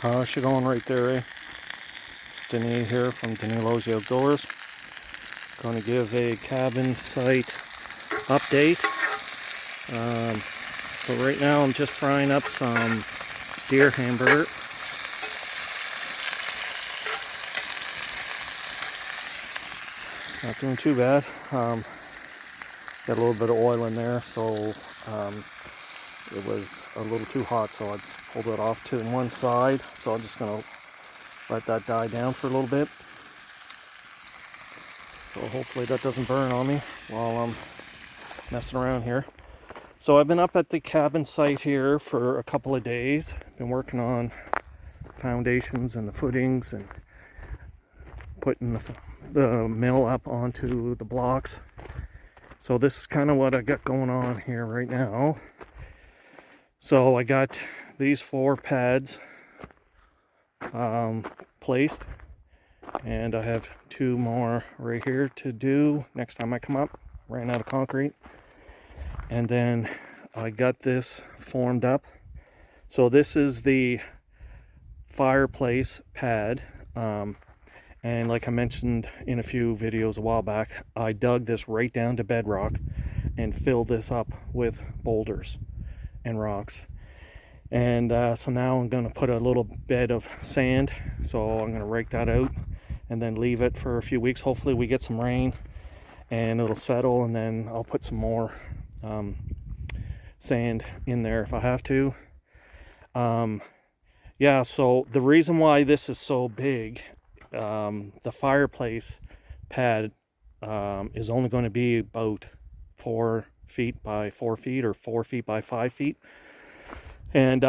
How's she going right there, eh? Denny here from Denny Outdoors. Going to give a cabin site update. So right now I'm just frying up some deer hamburger. It's not doing too bad. Got a little bit of oil in there, so it was a little too hot, so I just pulled it off to one side. So I'm just going to let that die down for a little bit. So hopefully that doesn't burn on me while I'm messing around here. So I've been up at the cabin site here for a couple of days. Been working on foundations and the footings and putting the mill up onto the blocks. So this is kind of what I got going on here right now. So I got these 4 pads placed, and I have 2 more right here to do next time I come up. Ran out of concrete, and then I got this formed up. So this is the fireplace pad, and like I mentioned in a few videos a while back, I dug this right down to bedrock and filled this up with boulders and rocks. And so now I'm going to put a little bed of sand. So I'm going to rake that out and then leave it for a few weeks. Hopefully we get some rain and it'll settle, and then I'll put some more sand in there if I have to. Yeah, so the reason why this is so big, the fireplace pad is only going to be about 4 feet by 4 feet or 4 feet by 5 feet. And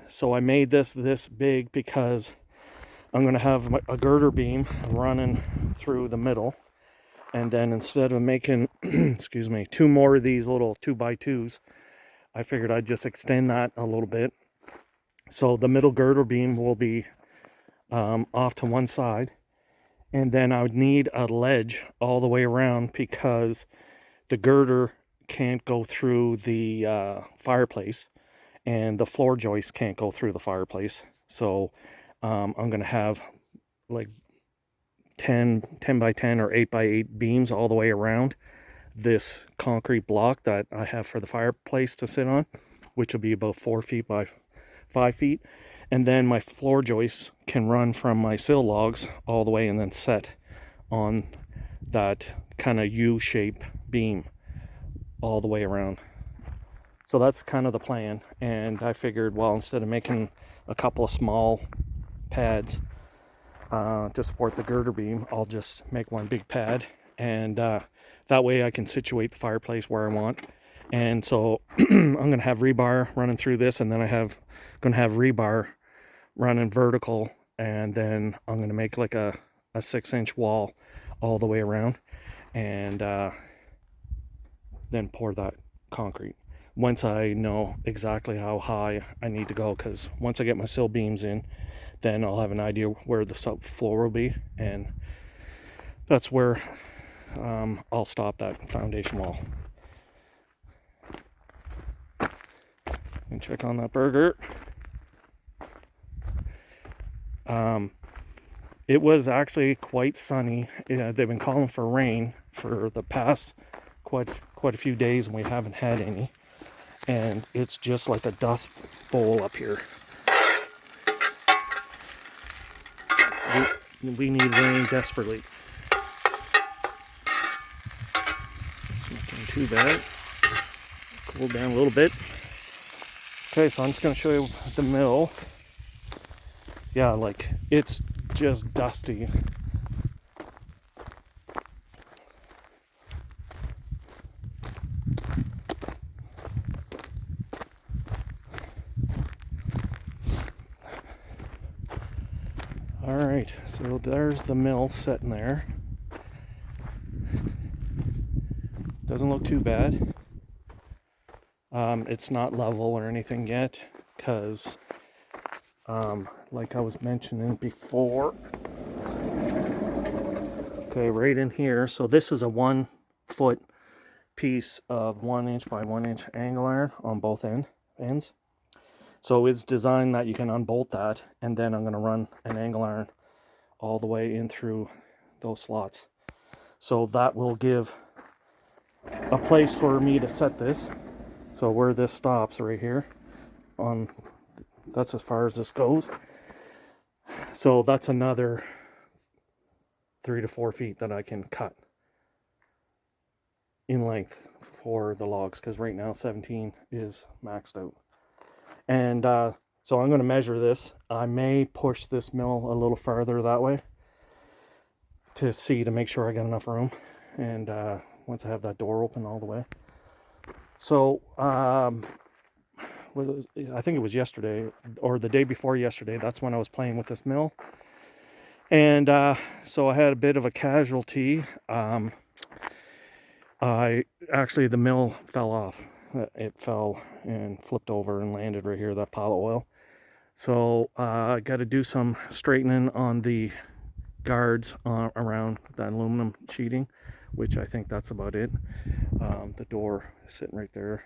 so I made this big because I'm going to have a girder beam running through the middle. And then instead of making, 2 more of these little 2x2s, I figured I'd just extend that a little bit. So the middle girder beam will be off to one side. And then I would need a ledge all the way around because the girder can't go through the fireplace. And the floor joist can't go through the fireplace. So I'm going to have like 10 by 10 or 8 by 8 beams all the way around this concrete block that I have for the fireplace to sit on, which will be about 4 feet by 5 feet. And then my floor joists can run from my sill logs all the way and then set on that kind of U-shape beam all the way around. So that's kind of the plan. And I figured, well, instead of making a couple of small pads to support the girder beam, I'll just make one big pad, and that way I can situate the fireplace where I want. And so I'm going to have rebar running through this, and then going to have rebar running vertical, and then I'm going to make like a 6-inch wall all the way around, and then pour that concrete once I know exactly how high I need to go, because once I get my sill beams in, then I'll have an idea where the subfloor will be, and that's where I'll stop that foundation wall. And check on that burger. It was actually quite sunny. They've been calling for rain for the past quite a few days, and we haven't had any. And it's just like a dust bowl up here. We need rain desperately. Nothing too bad. Cool down a little bit. Okay, so I'm just going to show you the mill. Yeah, like, it's just dusty. Alright, so there's the mill sitting there. Doesn't look too bad. It's not level or anything yet, because like I was mentioning before, okay, right in here, so this is a 1 foot piece of 1 inch by 1 inch angle iron on both ends. So it's designed that you can unbolt that, and then I'm going to run an angle iron all the way in through those slots. So that will give a place for me to set this. So where this stops right here, that's as far as this goes. So that's another 3 to 4 feet that I can cut in length for the logs, because right now 17 is maxed out. And so I'm going to measure this. I may push this mill a little farther that way to make sure I got enough room. And once I have that door open all the way. So I think it was yesterday or the day before yesterday, that's when I was playing with this mill. And so I had a bit of a casualty. The mill fell off. It fell and flipped over and landed right here, that pile of oil. So I got to do some straightening on the guards around the aluminum sheeting, which I think that's about it. The door is sitting right there.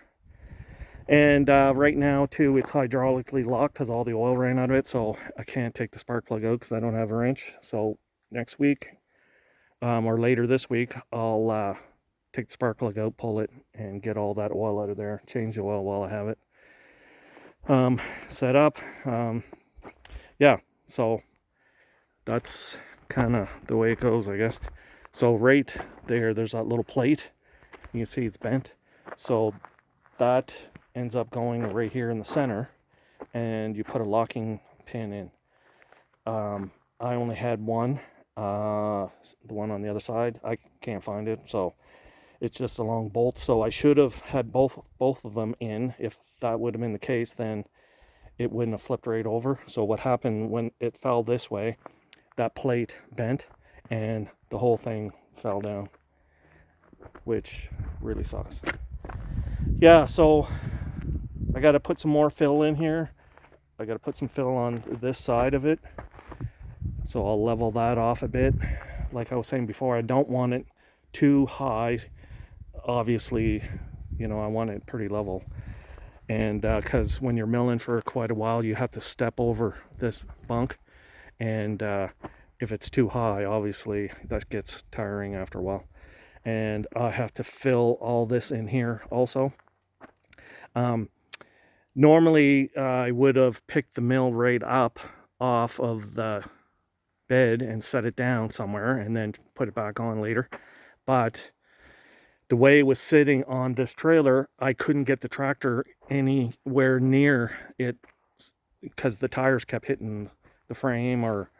And right now too, it's hydraulically locked because all the oil ran out of it, so I can't take the spark plug out because I don't have a wrench. So next week or later this week, I'll take the spark plug out, pull it, and get all that oil out of there. Change the oil while I have it set up. Yeah, so that's kind of the way it goes, I guess. So right there's that little plate. You can see it's bent. So that ends up going right here in the center, and you put a locking pin in. I only had one, the one on the other side. I can't find it, so it's just a long bolt. So I should have had both of them in. If that would have been the case, then it wouldn't have flipped right over. So what happened when it fell this way, that plate bent and the whole thing fell down, which really sucks. Yeah, so I got to put some more fill in here. I got to put some fill on this side of it. So I'll level that off a bit. Like I was saying before, I don't want it too high. Obviously, I want it pretty level. And because when you're milling for quite a while, you have to step over this bunk. And if it's too high, obviously that gets tiring after a while. And I have to fill all this in here also. Normally I would have picked the mill right up off of the bed and set it down somewhere and then put it back on later. But the way it was sitting on this trailer, I couldn't get the tractor anywhere near it because the tires kept hitting the frame or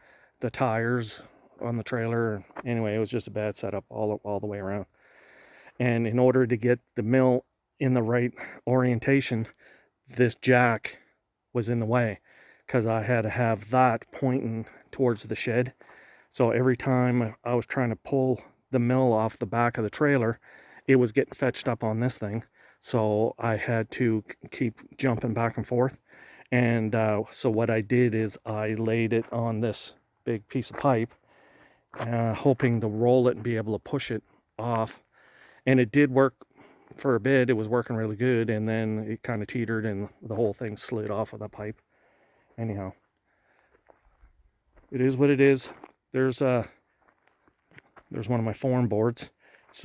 the tires on the trailer. Anyway, it was just a bad setup all the way around. And in order to get the mill in the right orientation, this jack was in the way because I had to have that pointing towards the shed. So every time I was trying to pull the mill off the back of the trailer, it was getting fetched up on this thing. So I had to keep jumping back and forth. And so what I did is I laid it on this big piece of pipe, hoping to roll it and be able to push it off. And it did work for a bit. It was working really good, and then it kind of teetered and the whole thing slid off of the pipe. Anyhow, it is what it is. There's one of my form boards. It's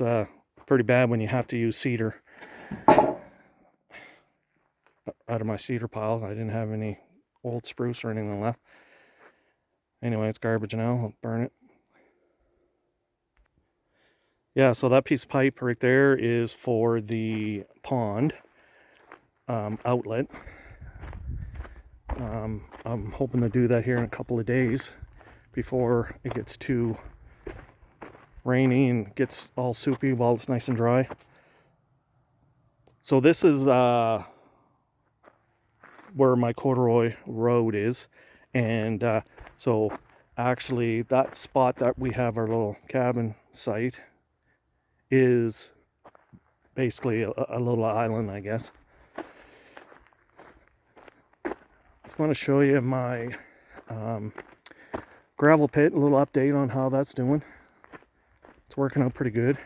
pretty bad when you have to use cedar out of my cedar pile. I didn't have any old spruce or anything left. Anyway, it's garbage now. I'll burn it. Yeah, so that piece of pipe right there is for the pond outlet. I'm hoping to do that here in a couple of days before it gets too rainy and gets all soupy while it's nice and dry. So this is where my corduroy road is, and so actually that spot that we have our little cabin site is basically a little island, I guess. I want to show you my gravel pit, a little update on how that's doing. It's working out pretty good.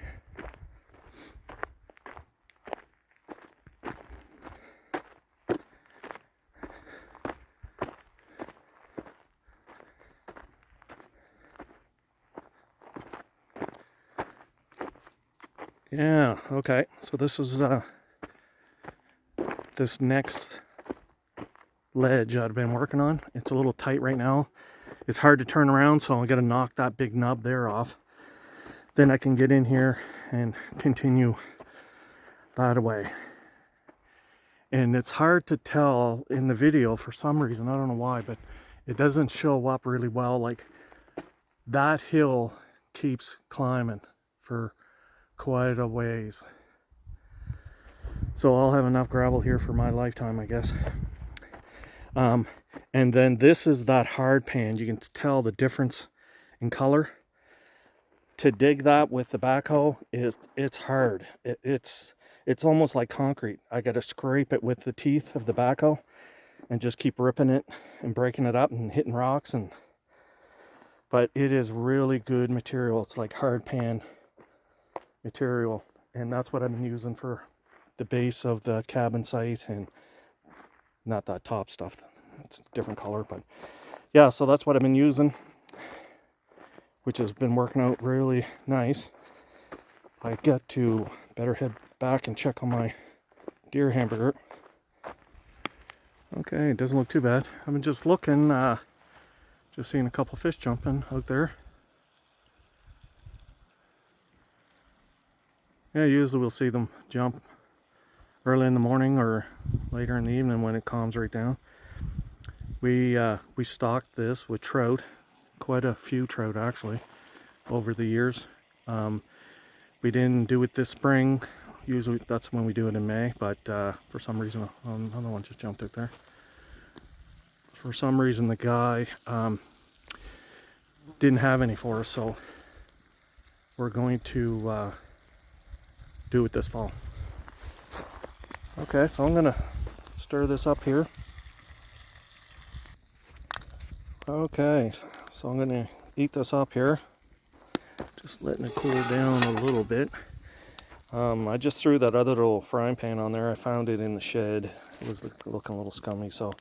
Yeah, okay. So this is this next ledge I've been working on. It's a little tight right now. It's hard to turn around, so I'm gonna knock that big nub there off. Then I can get in here and continue that away. And it's hard to tell in the video for some reason, I don't know why, but it doesn't show up really well. Like, that hill keeps climbing for quite a ways. So I'll have enough gravel here for my lifetime, I guess. And then this is that hard pan. You can tell the difference in color. To dig that with the backhoe, it's hard. It's almost like concrete. I got to scrape it with the teeth of the backhoe and just keep ripping it and breaking it up and hitting rocks. But it is really good material. It's like hard pan material, and that's what I've been using for the base of the cabin site, and not that top stuff. It's a different color, but yeah, so that's what I've been using, which has been working out really nice. I get to better head back and check on my deer hamburger. Okay, it doesn't look too bad. I've been just looking, just seeing a couple fish jumping out there. Yeah, usually we'll see them jump early in the morning or later in the evening when it calms right down. We stocked this with trout, quite a few trout actually, over the years. We didn't do it this spring. Usually that's when we do it in May, but for some reason, another one just jumped out there. For some reason the guy didn't have any for us, so we're going to do it this fall. Okay, so I'm gonna stir this up here. Okay, so I'm gonna eat this up here. Just letting it cool down a little bit. I just threw that other little frying pan on there. I found it in the shed. It was looking a little scummy, so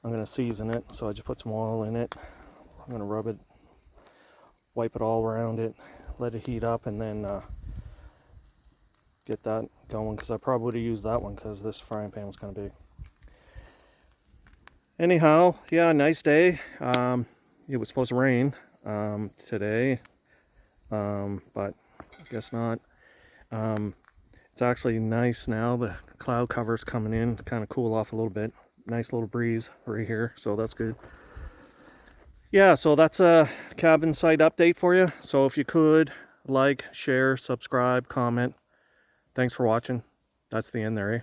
I'm gonna season it. So I just put some oil in it. I'm gonna rub it, wipe it all around it, let it heat up, and then get that going, because I probably would have used that one because this frying pan was kind of big. Anyhow, yeah, nice day. It was supposed to rain today, but I guess not. It's actually nice now. The cloud cover's coming in to kind of cool off a little bit. Nice little breeze right here, so that's good. Yeah, so that's a cabin site update for you. So if you could, like, share, subscribe, comment. Thanks for watching. That's the end there, eh?